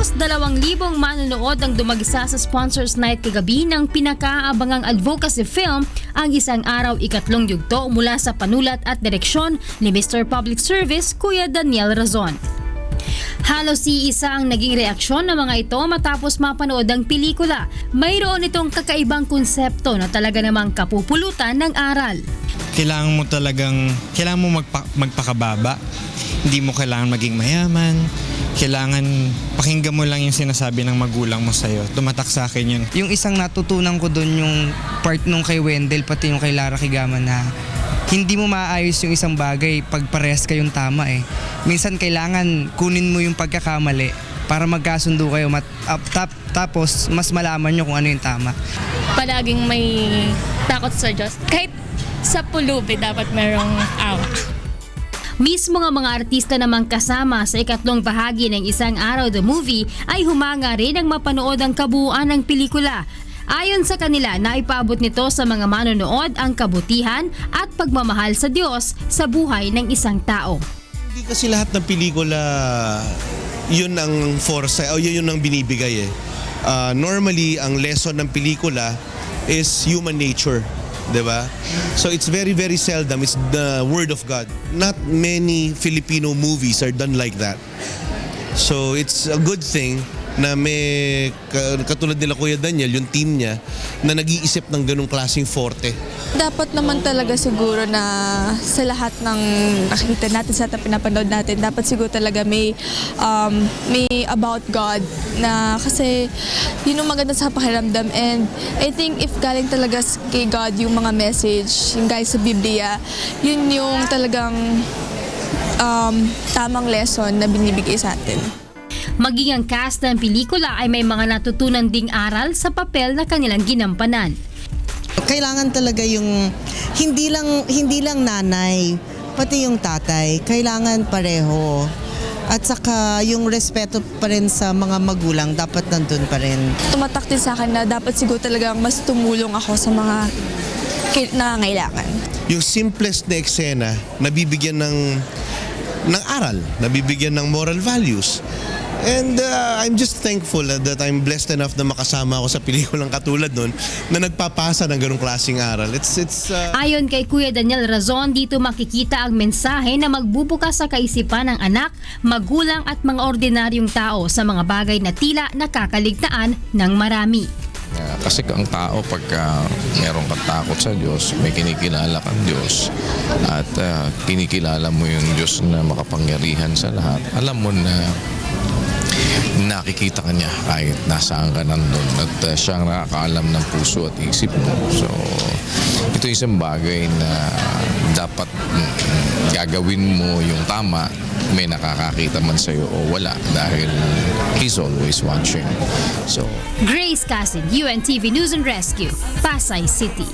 Halos 2,000 manonood ang dumagisa sa Sponsors Night kagabi ng pinakaabangang advocacy film, ang Isang Araw Ikatlong Yugto, mula sa panulat at direksyon ni Mr. Public Service Kuya Daniel Razon. Halos iisa ang naging reaksyon ng mga ito matapos mapanood ang pelikula. Mayroon itong kakaibang konsepto na talaga namang kapupulutan ng aral. Kailangan mo magpakababa. Hindi mo kailangan maging mayaman. Kailangan pakinggan mo lang yung sinasabi ng magulang mo sa'yo. Tumatak sa akin yun. Yung isang natutunan ko doon, yung part nung kay Wendell pati yung kay Lara Kigama, na hindi mo maayos yung isang bagay pag parehas kayong tama eh. Minsan kailangan kunin mo yung pagkakamali para magkasundo kayo tapos mas malaman nyo kung ano yung tama. Palaging may takot sa Diyos. Kahit sa pulubi dapat merong awa. Mismo nga mga artista namang kasama sa ikatlong bahagi ng Isang Araw the Movie ay humanga rin ang mapanood ang kabuuan ng pelikula. Ayon sa kanila, naipabot nito sa mga manonood ang kabutihan at pagmamahal sa Diyos sa buhay ng isang tao. Hindi kasi lahat ng pelikula yun ang foresight o yun ang binibigay eh. Normally, ang lesson ng pelikula is human nature. Diba? So it's very, very seldom. It's the Word of God. Not many Filipino movies are done like that. So it's a good thing na may katulad nila Kuya Daniel, yung team niya, na nag-iisip ng ganung klaseng forte. Dapat naman talaga siguro na sa lahat ng nakikita natin, sa pinapanood natin, dapat siguro talaga may about God, na kasi yun yung maganda sa pakiramdam. And I think if galing talaga kay God yung mga message, yung guys sa Biblia, yun yung talagang tamang lesson na binibigay sa atin. Maging ang cast ng pelikula ay may mga natutunan ding aral sa papel na kanilang ginampanan. Kailangan talaga yung hindi lang nanay, pati yung tatay, kailangan pareho. At saka yung respeto pa rin sa mga magulang dapat nandun pa rin. Tumatak din sa akin na dapat siguro talagang mas tumulong ako sa mga nangangailangan. Yung simplest na eksena, nabibigyan ng aral, nabibigyan ng moral values. And I'm just thankful that I'm blessed enough na makasama ako sa pelikulang katulad nun na nagpapasa ng ganung klaseng aral. Ayon kay Kuya Daniel Razon, dito makikita ang mensahe na magbubukas sa kaisipan ng anak, magulang at mga ordinaryong tao sa mga bagay na tila nakakaligtaan ng marami. Kasi ang tao, pagka meron kang takot sa Diyos, may kinikilala kang Diyos, at kinikilala mo yung Diyos na makapangyarihan sa lahat, alam mo na nakikita ka niya kahit nasaan ka nandun, at siya ang nakakaalam ng puso at isip mo. So ito isang bagay na dapat gagawin mo yung tama, may nakakakita man sa'yo o wala, dahil He's always watching. So Grace Casin, UNTV News and Rescue, Pasay City.